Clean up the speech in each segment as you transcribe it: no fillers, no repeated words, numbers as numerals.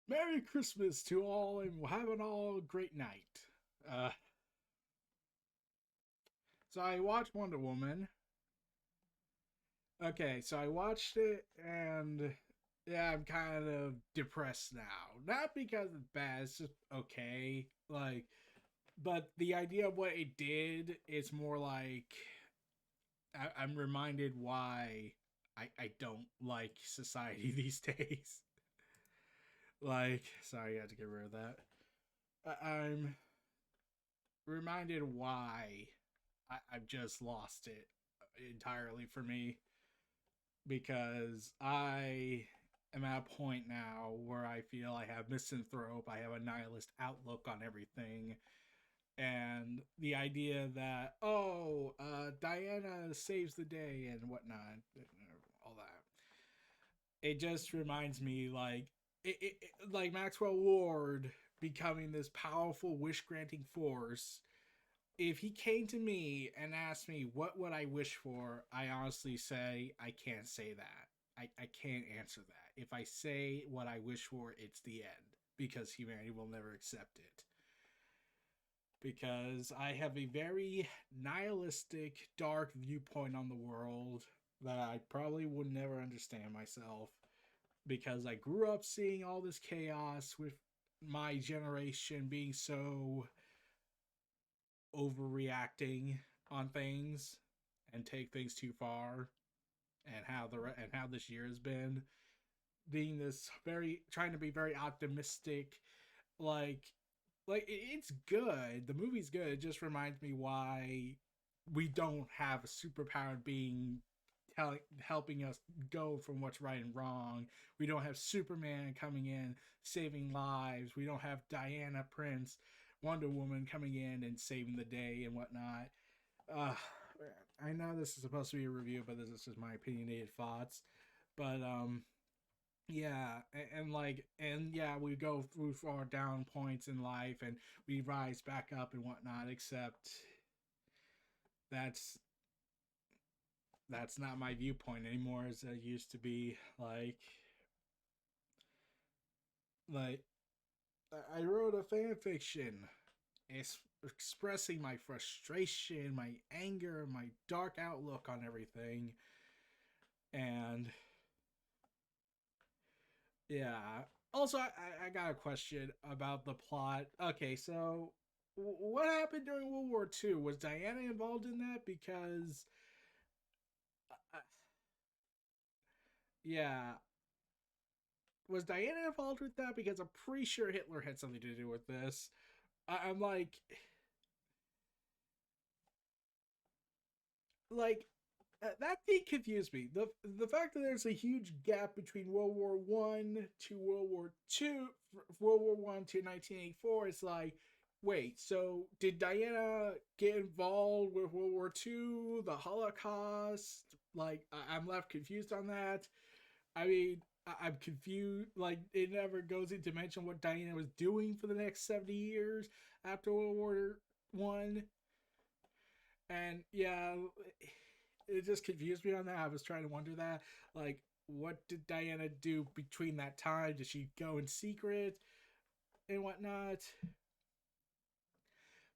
Merry Christmas to all, and have an all great night. Uh, so I watched Wonder Woman. Okay, so I watched it, and yeah, I'm kind of depressed now. Not because it's bad; it's just okay. But the idea of what it did is more like I'm reminded why I don't like society these days. Sorry, I had to get rid of that. I'm reminded why I've just lost it entirely for me because I am at a point now where I feel I have misanthrope, I have a nihilist outlook on everything, and the idea that Diana saves the day and whatnot, all that. It just reminds me like Maxwell Lord becoming this powerful wish granting force. If he came to me and asked me what would I wish for, I honestly say I can't say that. I can't answer that. If I say what I wish for, it's the end because humanity will never accept it. Because I have a very nihilistic, dark viewpoint on the world that I probably would never understand myself because I grew up seeing all this chaos with my generation being so overreacting on things and take things too far, and how this year has been being this very trying to be very optimistic, like it's good, the movie's good, it just reminds me why we don't have a superpowered being helping us go from what's right and wrong. We don't have Superman coming in saving lives. We don't have Diana Prince, Wonder Woman coming in and saving the day and whatnot. Uh, I know this is supposed to be a review, but this is just my opinionated thoughts. But yeah, and yeah, we go through our down points in life and we rise back up and whatnot. Except that's that's not my viewpoint anymore as it used to be. Like I wrote a fan fiction. It's expressing my frustration, my anger, my dark outlook on everything, and yeah. Also, I got a question about the plot. Okay, so what happened during World War II? Was Diana involved in that? Because, uh, yeah, was Diana involved with that? Because I'm pretty sure Hitler had something to do with this. I'm like that thing confused me. The fact that there's a huge gap between World War I to World War II, World War I to 1984, it's like, wait, so did Diana get involved with World War II, the Holocaust? Like, I'm left confused on that. I mean, I'm confused. Like, it never goes into mention what Diana was doing for the next 70 years after World War I. And yeah, it just confused me on that. I was trying to wonder that, like, what did Diana do between that time? Did she go in secret and whatnot?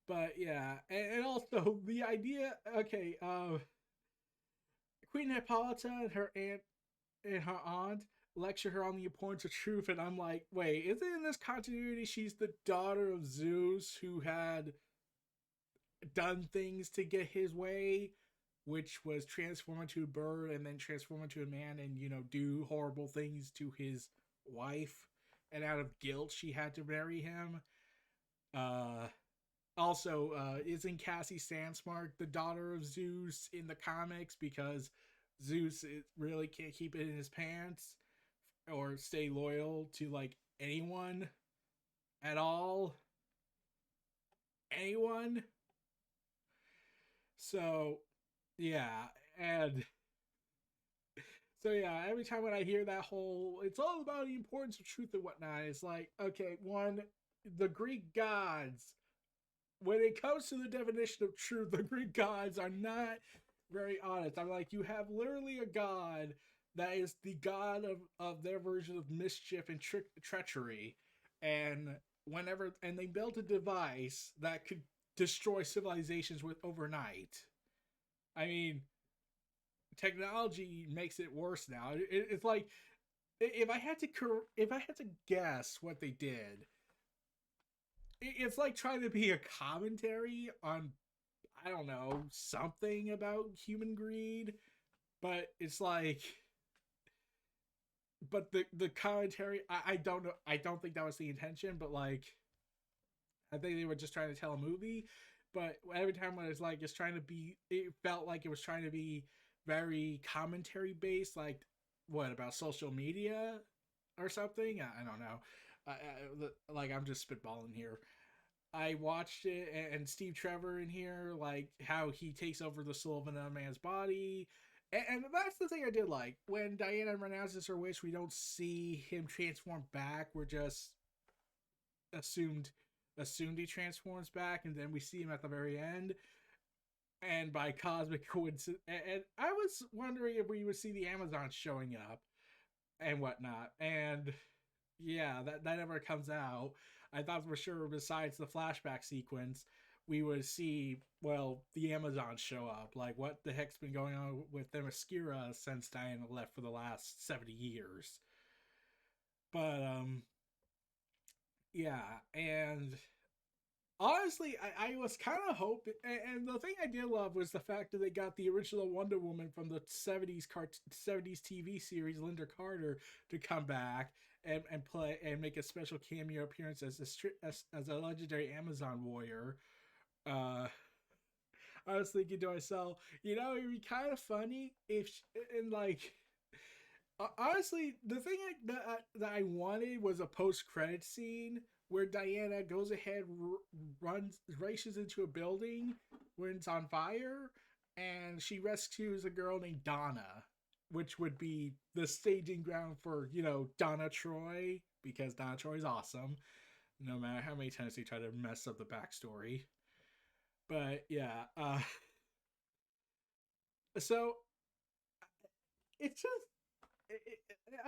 But yeah, and also the idea. Okay, Queen Hippolyta and her aunt and her aunt lecture her on the importance of truth, and I'm like, wait, isn't in this continuity she's the daughter of Zeus who had done things to get his way, which was transform into a bird and then transform into a man and, do horrible things to his wife. And out of guilt, she had to marry him. Uh, isn't Cassie Sandsmark the daughter of Zeus in the comics because Zeus really can't keep it in his pants or stay loyal to like anyone at all? Anyone? So, yeah, and so yeah, every time when I hear that whole it's all about the importance of truth and whatnot, it's like, okay, one, the Greek gods, when it comes to the definition of truth, the Greek gods are not very honest. I'm like, you have literally a god that is the god of their version of mischief and treachery. And they built a device that could destroy civilizations with overnight. I mean, technology makes it worse now. It's like if I had to guess what they did, it's like trying to be a commentary on, I don't know, something about human greed, but it's like, but the commentary, I don't know, I don't think that was the intention, but like, I think they were just trying to tell a movie. But every time when it's like it's trying to be, it felt like it was trying to be very commentary based, like what about social media or something. I don't know. Like I'm just spitballing here. I watched it, and Steve Trevor in here, like how he takes over the soul of another man's body. And that's the thing I did like. When Diana renounces her wish, we don't see him transform back. We're just assumed he transforms back, and then we see him at the very end. And by cosmic coincidence, and I was wondering if we would see the Amazons showing up and whatnot. And yeah, that never comes out. I thought for sure, besides the flashback sequence, we would see, well, the Amazons show up. Like, what the heck's been going on with Themyscira since Diana left for the last 70 years? But, yeah, and honestly, I was kind of hoping, and the thing I did love was the fact that they got the original Wonder Woman from the 70s TV series, Linda Carter, to come back and play and make a special cameo appearance as a legendary Amazon warrior. Uh, I was thinking to myself, it'd be kind of funny if, and like, honestly, the thing that I wanted was a post-credit scene where Diana goes ahead, races into a building when it's on fire, and she rescues a girl named Donna, which would be the staging ground for, Donna Troy, because Donna Troy's awesome, no matter how many times they try to mess up the backstory. But yeah, so it's just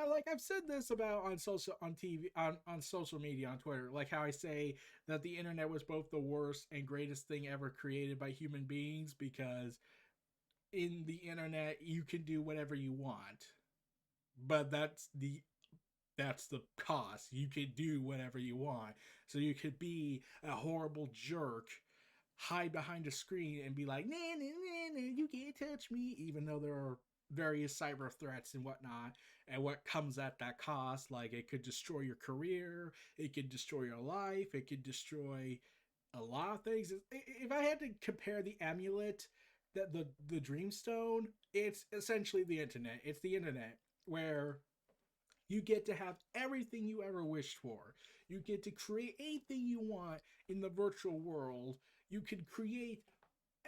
like I've said this about on TV on social media on Twitter, like how I say that the internet was both the worst and greatest thing ever created by human beings, because in the internet you can do whatever you want, but that's the cost. You can do whatever you want, so you could be a horrible jerk, hide behind a screen and be like, nah, nah, nah, nah, you can't touch me, even though there are various cyber threats and whatnot, and what comes at that cost. Like, it could destroy your career, it could destroy your life, it could destroy a lot of things. If I had to compare the amulet, that the Dreamstone, it's essentially the internet. It's the internet where you get to have everything you ever wished for. You get to create anything you want in the virtual world. You can create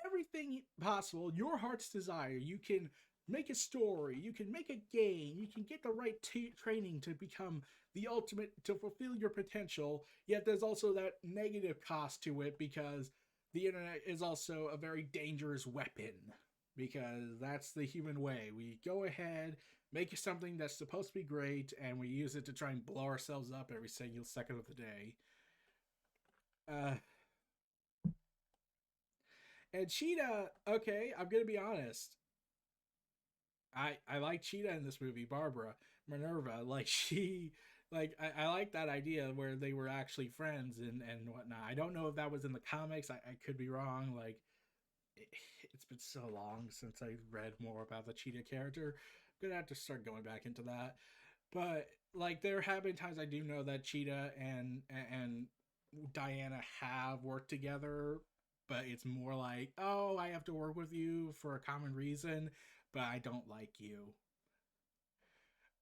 everything possible, your heart's desire. You can make a story, you can make a game, you can get the right training to become the ultimate, to fulfill your potential. Yet there's also that negative cost to it, because the internet is also a very dangerous weapon, because that's the human way. We go ahead, make something that's supposed to be great, and we use it to try and blow ourselves up every single second of the day. Uh, and Cheetah, okay, I'm gonna be honest. I like Cheetah in this movie, Barbara Minerva. Like, I like that idea where they were actually friends and whatnot. I don't know if that was in the comics. I could be wrong. Like, it's been so long since I read more about the Cheetah character. I'm gonna have to start going back into that. But like, there have been times I do know that Cheetah and Diana have worked together, but it's more like, oh, I have to work with you for a common reason, but I don't like you.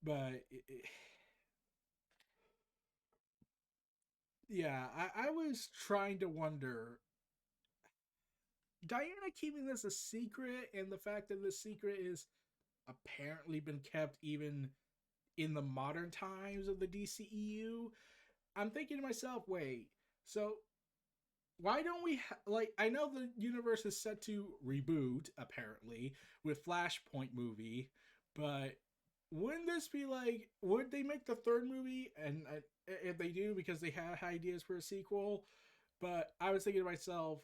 But yeah, I was trying to wonder, Diana keeping this a secret, and the fact that this secret is apparently been kept even in the modern times of the DCEU. I'm thinking to myself, wait, so why don't we like, I know the universe is set to reboot apparently with Flashpoint movie, but wouldn't this be like, would they make the third movie? And if they do, because they have ideas for a sequel. But I was thinking to myself,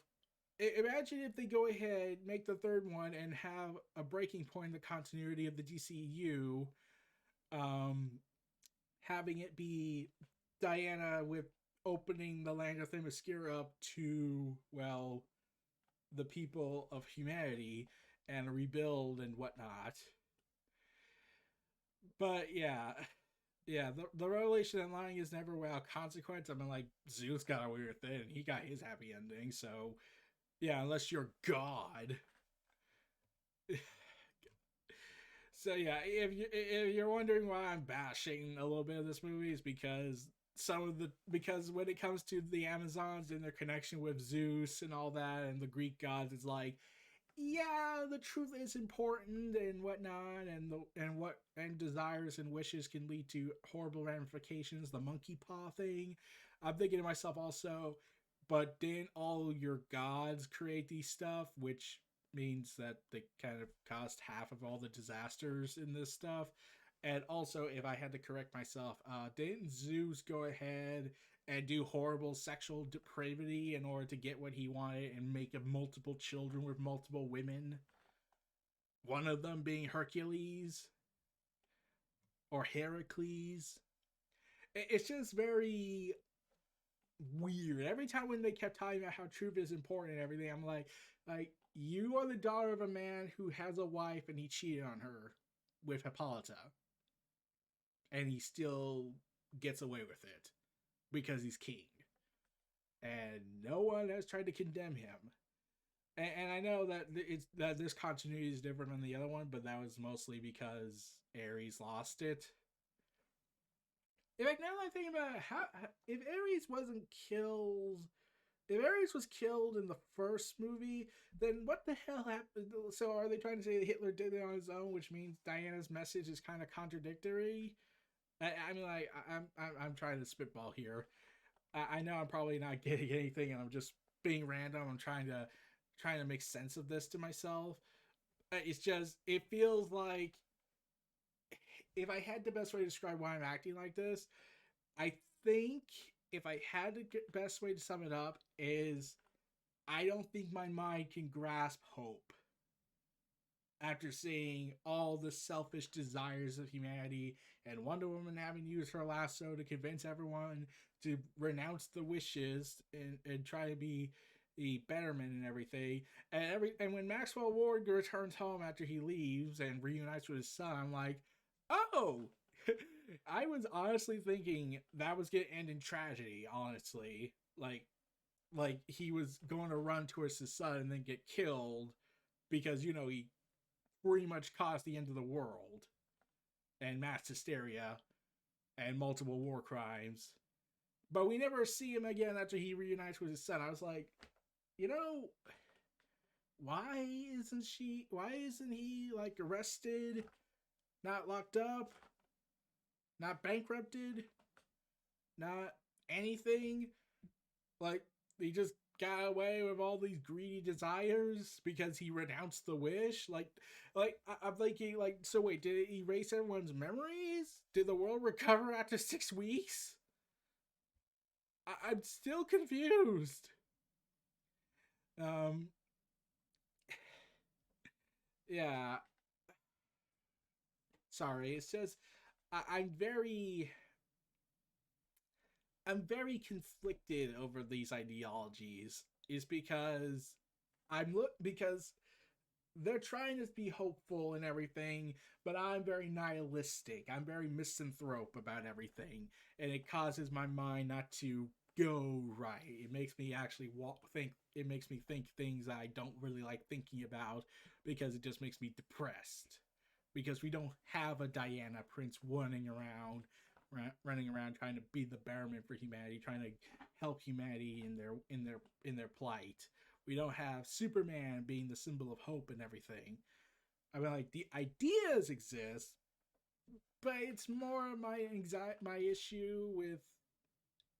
imagine if they go ahead, make the third one, and have a breaking point in the continuity of the DCEU, um, having it be Diana with opening the land of Themyscira up to, well, the people of humanity and rebuild and whatnot. But yeah, the revelation and lying is never without consequence. I mean, like, Zeus got a weird thing, and he got his happy ending, so yeah, unless you're God. So yeah, if you're wondering why I'm bashing a little bit of this movie, is because because when it comes to the Amazons and their connection with Zeus and all that and the Greek gods, it's like, yeah, the truth is important and whatnot, and desires and wishes can lead to horrible ramifications. The monkey paw thing. I'm thinking to myself also, but didn't all your gods create these stuff, which means that they kind of caused half of all the disasters in this stuff. And also, if I had to correct myself, didn't Zeus go ahead and do horrible sexual depravity in order to get what he wanted and make multiple children with multiple women? One of them being Hercules or Heracles. It's just very weird. Every time when they kept talking about how truth is important and everything, I'm like, you are the daughter of a man who has a wife and he cheated on her with Hippolyta. And he still gets away with it because he's king. And no one has tried to condemn him. And I know that this continuity is different than the other one, but that was mostly because Ares lost it. Like, now that I think about it, if Ares wasn't killed, if Ares was killed in the first movie, then what the hell happened? So are they trying to say that Hitler did it on his own, which means Diana's message is kind of contradictory? I mean, like, I'm trying to spitball here. I know I'm probably not getting anything, and I'm just being random. I'm trying to make sense of this to myself. It's just, it feels like, if I had the best way to describe why I'm acting like this, I think if I had the best way to sum it up is, I don't think my mind can grasp hope after seeing all the selfish desires of humanity and Wonder Woman having used her lasso to convince everyone to renounce the wishes and try to be the betterment and everything. And when Maxwell Lord returns home after he leaves and reunites with his son, I'm like, oh, I was honestly thinking that was gonna end in tragedy, honestly. Like he was going to run towards his son and then get killed because, he pretty much caused the end of the world and mass hysteria and multiple war crimes. But we never see him again after he reunites with his son. I was like, why isn't he like arrested, not locked up, not bankrupted, not anything? Like, he just got away with all these greedy desires because he renounced the wish. I'm thinking, like, so wait, did it erase everyone's memories? Did the world recover after 6 weeks? I'm still confused. Um, yeah. Sorry, it's just I'm very conflicted over these ideologies. Is because they're trying to be hopeful and everything, but I'm very nihilistic. I'm very misanthrope about everything, and it causes my mind not to go right. It makes me actually think. It makes me think things I don't really like thinking about because it just makes me depressed. Because we don't have a Diana Prince running around trying to be the betterment for humanity, trying to help humanity in their plight. We don't have Superman being the symbol of hope and everything. I mean, like, the ideas exist, but it's more my issue with,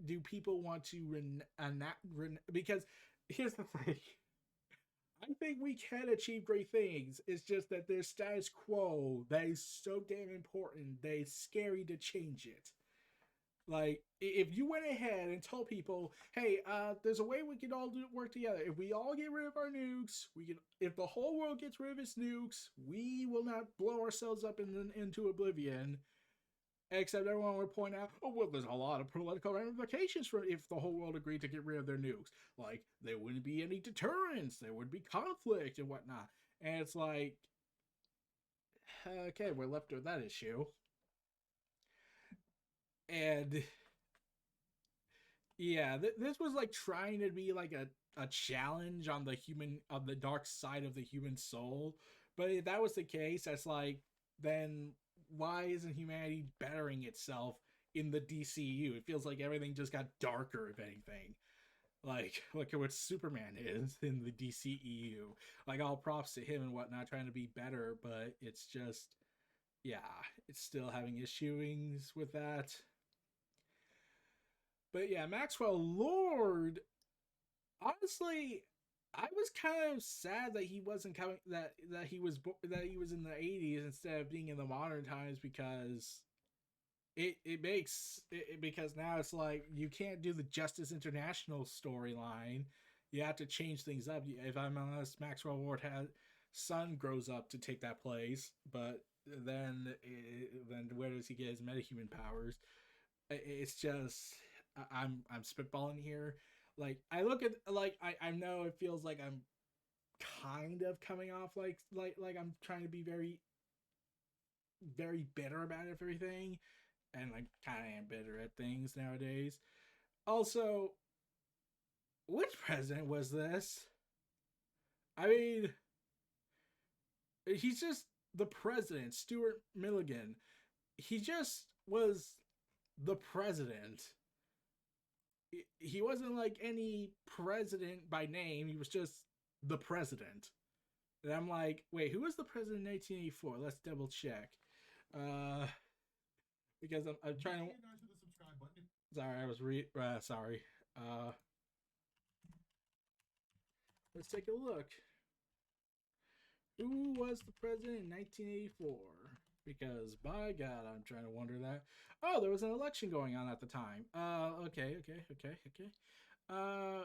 do people want to because here's the thing. I think we can achieve great things. It's just that there's status quo that is so damn important that it's scary to change it. Like, if you went ahead and told people, "Hey, there's a way we can all work together. If we all get rid of our nukes, we can. If the whole world gets rid of its nukes, we will not blow ourselves up into oblivion." Except everyone would point out, "Oh well, there's a lot of political ramifications for if the whole world agreed to get rid of their nukes. Like, there wouldn't be any deterrence, there would be conflict and whatnot." And it's like, okay, we're left with that issue. And yeah, this was like trying to be like a challenge on the dark side of the human soul. But if that was the case, that's like, then why isn't humanity bettering itself in the DCEU? It feels like everything just got darker, if anything. Like, look at what Superman is in the DCEU. Like, all props to him and whatnot, trying to be better, but it's just, yeah, it's still having issues with that. But yeah, Maxwell Lord, honestly, I was kind of sad that he wasn't coming, that he was in the 80s instead of being in the modern times, because it makes it, because now it's like you can't do the Justice International storyline. You have to change things up. If I'm honest, Maxwell Lord has son grows up to take that place, but then where does he get his metahuman powers? It's just, I'm spitballing here. Like, I look at, like, I know it feels like I'm kind of coming off like I'm trying to be very very bitter about everything, and I kind of am bitter at things nowadays. Also, which president was this? I mean, he's just the president, Stuart Milligan. He just was the president. He wasn't like any president by name. He was just the president. And I'm like, wait, who was the president in 1984? Let's double check. Uh, because I'm trying to. Sorry, I was sorry. Uh, let's take a look. Who was the president in 1984? Because by God, I'm trying to wonder that. Oh, there was an election going on at the time. Okay. Uh,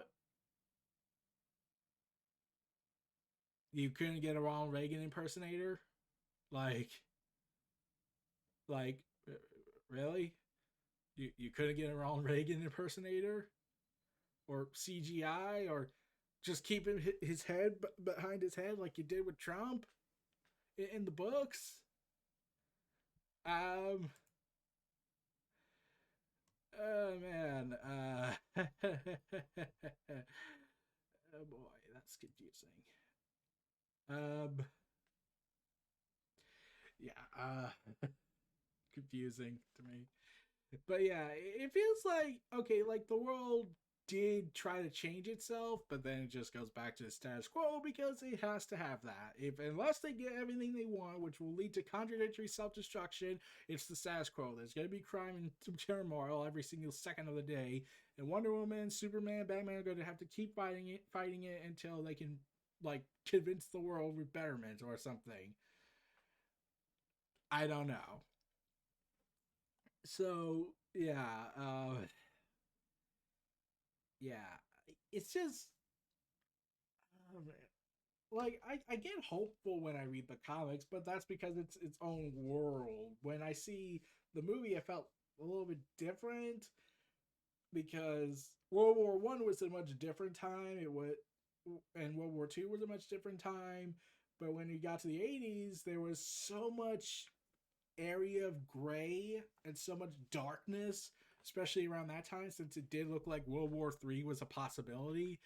you couldn't get a Ronald Reagan impersonator, like, like, really? You couldn't get a Ronald Reagan impersonator, or CGI, or just keeping his head behind his head like you did with Trump in the books. Um. Oh man. Oh boy, that's confusing. Um. Yeah. Confusing to me. But yeah, it feels like, okay, like the world did try to change itself, but then it just goes back to the status quo because it has to have that. If unless they get everything they want, which will lead to contradictory self-destruction, it's the status quo. There's gonna be crime and turmoil every single second of the day, and Wonder Woman, Superman, Batman are gonna have to keep fighting it until they can, like, convince the world with betterment or something. I don't know. So yeah, yeah, it's just, oh, like, I get hopeful when I read the comics, but that's because it's its own world. When I see the movie, I felt a little bit different because World War I was a much different time. It was, and World War II was a much different time. But when you got to the 80s, there was so much area of gray and so much darkness, especially around that time, since it did look like World War III was a possibility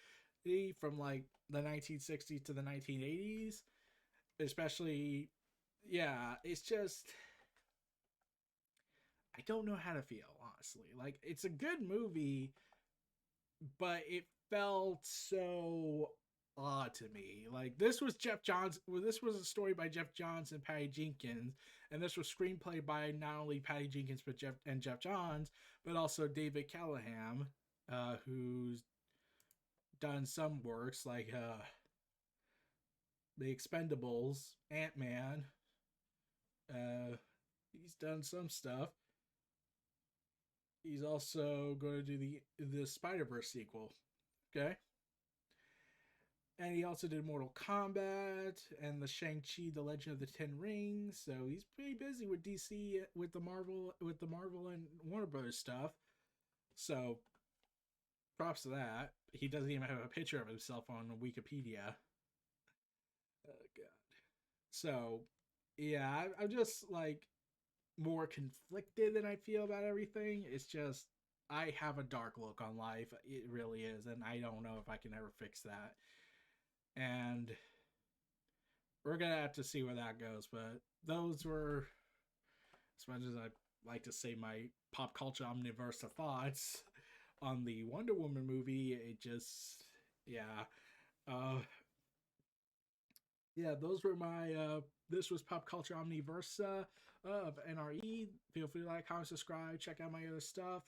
from like the 1960s to the 1980s, especially. Yeah, it's just, I don't know how to feel, honestly. Like, it's a good movie, but it felt so odd to me. Like, this was Geoff Johns. Well, this was a story by Geoff Johns and Patty Jenkins, and this was screenplay by not only Patty Jenkins but Geoff Johns, but also David Callaham, who's done some works like the Expendables, Ant-Man. He's done some stuff. He's also going to do the Spider-Verse sequel. Okay. And he also did Mortal Kombat and the Shang-Chi, The Legend of the Ten Rings. So he's pretty busy with DC, with the Marvel and Warner Brothers stuff. So props to that. He doesn't even have a picture of himself on Wikipedia. Oh god. So yeah, I'm just like more conflicted than I feel about everything. It's just I have a dark look on life. It really is, and I don't know if I can ever fix that. And we're gonna have to see where that goes. But those were, as much as I like to say, my pop culture omniversa thoughts on the Wonder Woman movie. It just, yeah, uh, yeah. Those were my. This was pop culture omniversa of NRE. Feel free to like, comment, subscribe, check out my other stuff.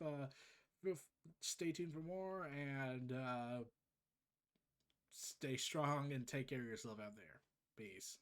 Stay tuned for more, and stay strong and take care of yourself out there. Peace.